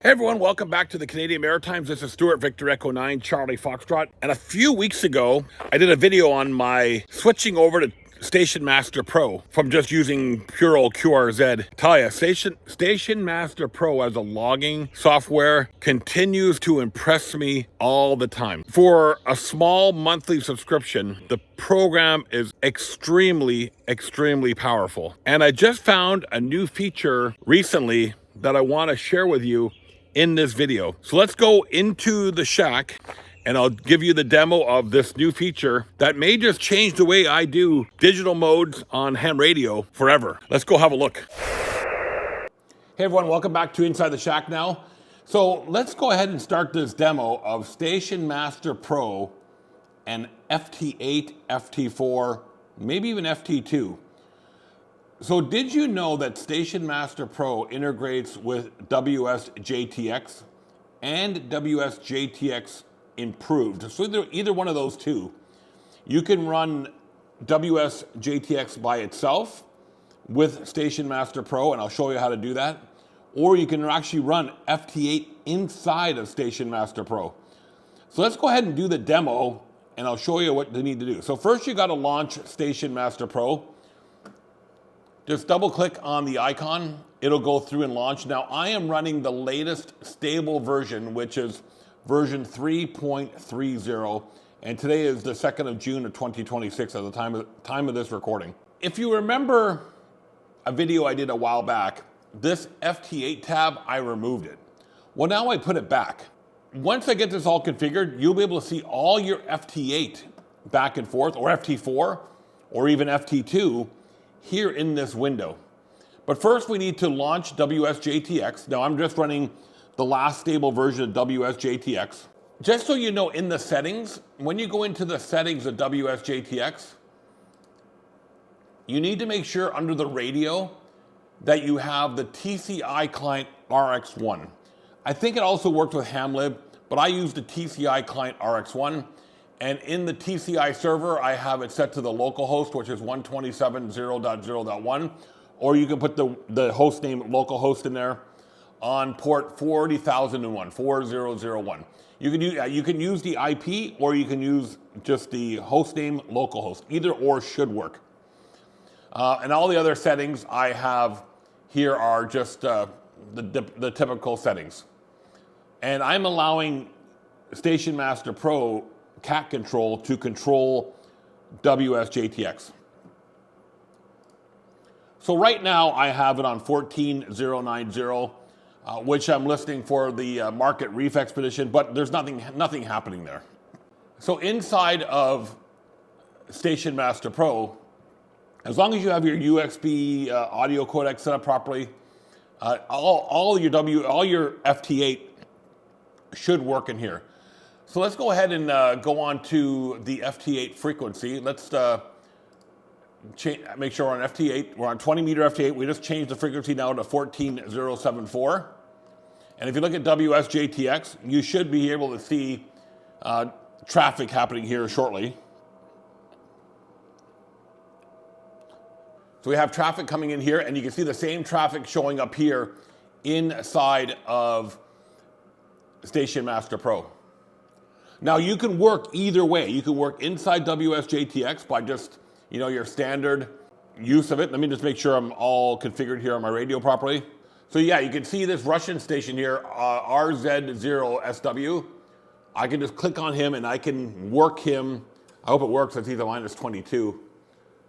Hey everyone, welcome back to the Canadian Maritimes. This is Stuart Victor Echo 9 Charlie Foxtrot. And a few weeks ago, I did a video on my switching over to Station Master Pro from just using pure old QRZ. Tell ya, Station Master Pro as a logging software continues to impress me all the time. For a small monthly subscription, the program is extremely powerful. And I just found a new feature recently that I want to share with you in this video. So let's go into the shack and I'll give you the demo of this new feature that may just change the way I do digital modes on ham radio forever. Let's go have a look. Hey everyone, welcome back to Inside the Shack now. So let's go ahead and start this demo of Station Master Pro and FT8, FT4, maybe even FT2. So did you know that Station Master Pro integrates with WSJT-X and WSJT-X Improved? So either one of those two. You can run WSJT-X by itself with Station Master Pro, and I'll show you how to do that. Or you can actually run FT8 inside of Station Master Pro. So let's go ahead and do the demo, and I'll show you what you need to do. So first you got to launch Station Master Pro. Just double click on the icon, it'll go through and launch. Now I am running the latest stable version, which is version 3.30, and today is the 2nd of June of 2026 at the time of this recording. If you remember a video I did a while back, this FT8 tab, I removed it. Well, now I put it back. Once I get this all configured, you'll be able to see all your FT8 back and forth, or FT4, or even FT2, here in this window. But first we need to launch WSJT-X. Now I'm just running the last stable version of WSJT-X. Just so you know, in the settings, when you go into the settings of WSJT-X, you need to make sure under the radio that you have the TCI client RX1. I think it also worked with Hamlib, but I used the TCI client RX1. And in the TCI server, I have it set to the local host, which is 127.0.0.1, or you can put the host name localhost in there on port 40,001. You can use the IP, or you can use just the host name localhost. Either or should work. And all the other settings I have here are just the typical settings. And I'm allowing Station Master Pro cat control to control WSJT-X. So right now I have it on 14.090, which I'm listing for the market reef expedition, but there's nothing happening there. So inside of Station Master Pro, as long as you have your USB audio codec set up properly, all your FT8 should work in here. So let's go ahead and go on to the FT8 frequency. Let's make sure we're on FT8. We're on 20 meter FT8. We just changed the frequency now to 14.074. And if you look at WSJT-X, you should be able to see traffic happening here shortly. So we have traffic coming in here, and you can see the same traffic showing up here inside of Station Master Pro. Now you can work either way. You can work inside WSJT-X by just, your standard use of it. Let me just make sure I'm all configured here on my radio properly. So yeah, you can see this Russian station here, RZ0SW. I can just click on him and I can work him. I hope it works. It's either -22,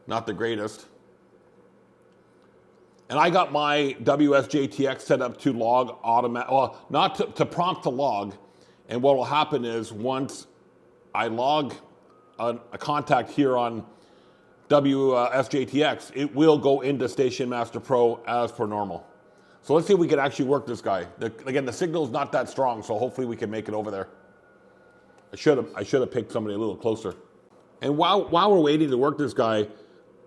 not the greatest. And I got my WSJT-X set up to log not to prompt to log. And what will happen is once I log a contact here on WSJT-X, it will go into Station Master Pro as per normal. So let's see if we can actually work this guy. Again, the signal is not that strong, so hopefully we can make it over there. I should have picked somebody a little closer. And while we're waiting to work this guy,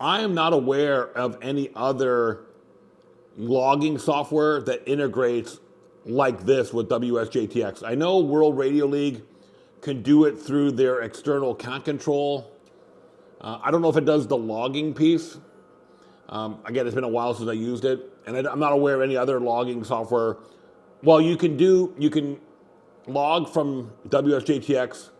I am not aware of any other logging software that integrates like this with WSJT-X. I know World Radio League can do it through their external cat control. I don't know if it does the logging piece. Again, it's been a while since I used it, and I'm not aware of any other logging software Well, you can log from WSJT-X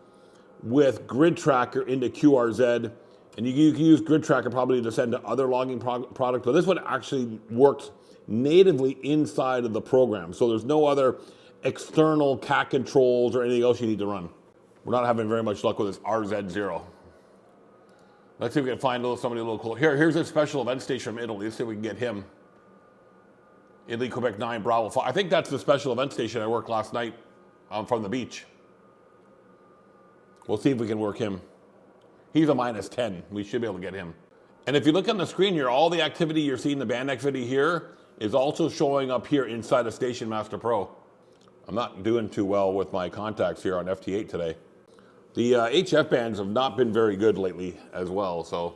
with Grid Tracker into QRZ, and you can use Grid Tracker probably to send to other logging products, but this one actually works natively inside of the program. So there's no other external cat controls or anything else you need to run. We're not having very much luck with this RZ0. Let's see if we can find somebody a little cool. Here's a special event station from Italy. Let's see if we can get him. Italy, Quebec 9, Bravo 5. I think that's the special event station I worked last night from the beach. We'll see if we can work him. He's a -10. We should be able to get him. And if you look on the screen here, all the activity you're seeing in the band activity here is also showing up here inside of Station Master Pro. I'm not doing too well with my contacts here on FT8 today. The HF bands have not been very good lately as well, so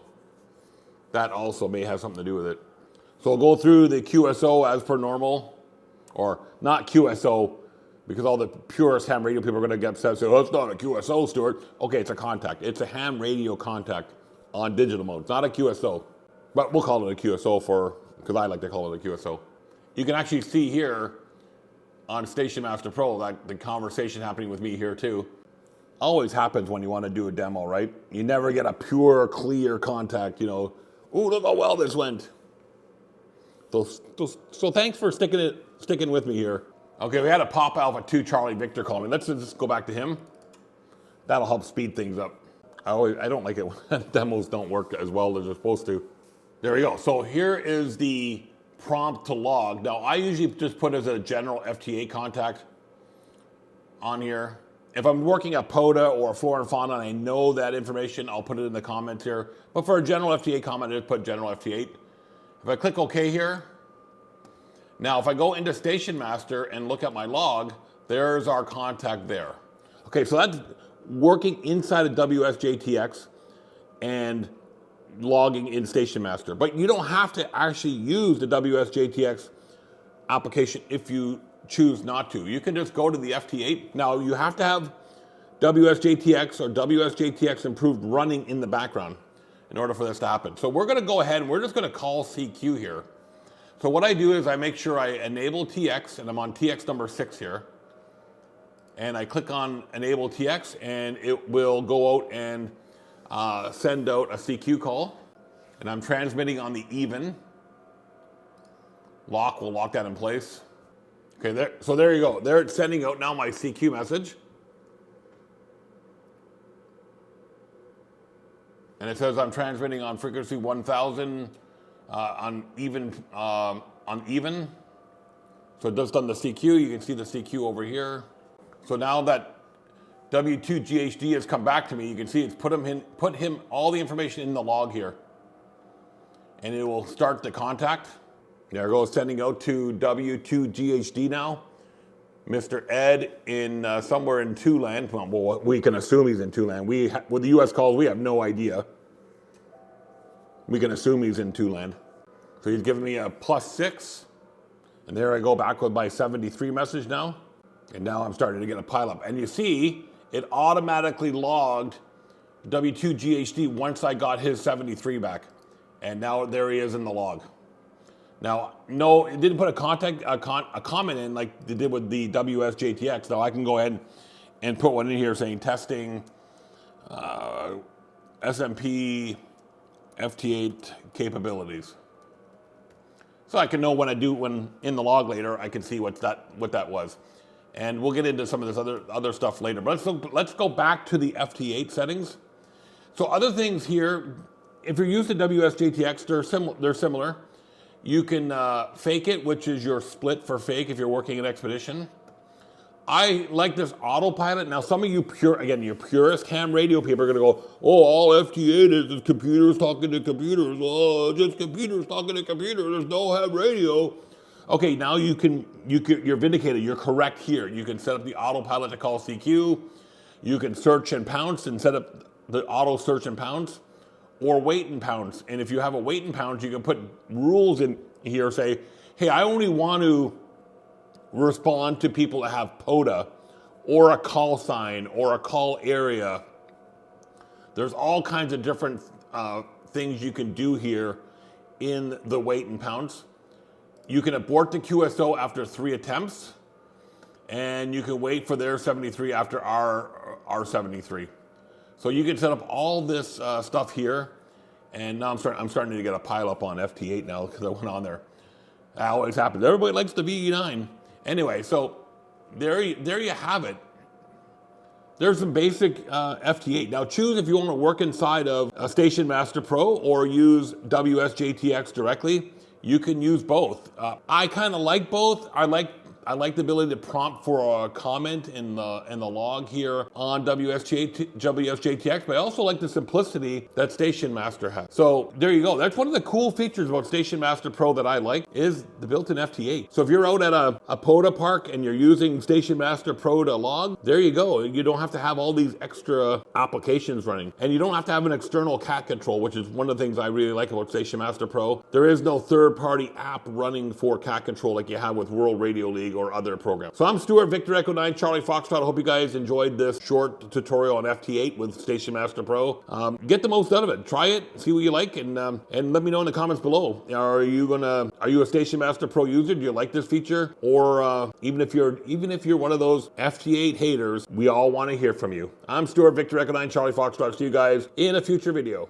that also may have something to do with it. So I'll go through the QSO as per normal, or not QSO, because all the purist ham radio people are going to get upset and say, oh, it's not a QSO, Stuart. Okay, it's a contact. It's a ham radio contact on digital mode. It's not a QSO, but we'll call it a QSO because I like to call it a QSO. You can actually see here on Station Master Pro that the conversation happening with me here too. Always happens when you want to do a demo, right? You never get a pure, clear contact, oh, look how well this went. So thanks for sticking with me here. Okay, we had a Pop Alpha 2 Charlie Victor call me. Let's just go back to him. That'll help speed things up. I don't like it when demos don't work as well as they're supposed to. There we go. So here is the prompt to log. Now, I usually just put as a general FT8 contact on here. If I'm working at POTA or Flora and Fauna and I know that information, I'll put it in the comments here. But for a general FT8 comment, I just put general FT8. If I click OK here, now if I go into Station Master and look at my log, there's our contact there. Okay, so that's working inside of WSJT-X and logging in Station Master. But you don't have to actually use the WSJT-X application if you choose not to. You can just go to the FT8. Now you have to have WSJT-X or WSJT-X Improved running in the background in order for this to happen. So we're gonna go ahead and we're just gonna call CQ here. So what I do is I make sure I enable TX, and I'm on TX number 6 here. And I click on enable TX and it will go out and send out a CQ call. And I'm transmitting on the even. We'll lock that in place. Okay, so there you go. There it's sending out now my CQ message. And it says I'm transmitting on frequency 1000 on even. So just on the CQ, you can see the CQ over here. So now that W2GHD has come back to me, you can see it's put him all the information in the log here. And it will start the contact. There it goes, sending out to W2GHD now. Mr. Ed in somewhere in Two-Land. Well, we can assume he's in Two-Land. With the US calls, we have no idea. We can assume he's in Two-Land. So he's giving me a +6. And there I go back with my 73 message now. And now I'm starting to get a pileup. And you see, it automatically logged W2GHD once I got his 73 back. And now there he is in the log. Now, no, it didn't put a comment in like it did with the WSJT-X. Now I can go ahead and put one in here saying testing SMP FT8 capabilities. So I can know when in the log later, I can see what that was. And we'll get into some of this other stuff later. But let's go back to the FT8 settings. So other things here, if you're used to WSJT-X, they're similar. You can fake it, which is your split for fake if you're working in Expedition. I like this autopilot. Now, some of you your purist ham radio people are going to go, oh, all FT8 is computers talking to computers. Oh, just computers talking to computers. There's no ham radio. Okay, now you're vindicated. You're correct here. You can set up the autopilot to call CQ. You can search and pounce and set up the auto search and pounce, or wait and pounce. And if you have a wait and pounce, you can put rules in here, say, hey, I only want to respond to people that have POTA or a call sign or a call area. There's all kinds of different things you can do here in the wait and pounce. You can abort the QSO after 3 attempts. and you can wait for their 73 after our 73. So you can set up all this stuff here. And now I'm starting to get a pile up on FT8 now because I went on there. That always happens. Everybody likes the VE9. Anyway, so there you have it. There's some basic FT8. Now choose if you want to work inside of a Station Master Pro or use WSJT-X directly. You can use both. I kind of like both. I like the ability to prompt for a comment in the log here on WSJT-X, but I also like the simplicity that Station Master has. So there you go. That's one of the cool features about Station Master Pro that I like is the built-in FT8. So if you're out at a POTA park and you're using Station Master Pro to log, there you go. You don't have to have all these extra applications running. And you don't have to have an external cat control, which is one of the things I really like about Station Master Pro. There is no third-party app running for cat control like you have with World Radio League or other programs. So I'm Stuart, Victor Echo 9, Charlie Foxtrot. I hope you guys enjoyed this short tutorial on FT8 with Station Master Pro. Get the most out of it. Try it, see what you like, and let me know in the comments below. Are you a Station Master Pro user? Do you like this feature? Or even if you're one of those FT8 haters, we all want to hear from you. I'm Stuart, Victor Echo 9, Charlie Foxtrot. See you guys in a future video.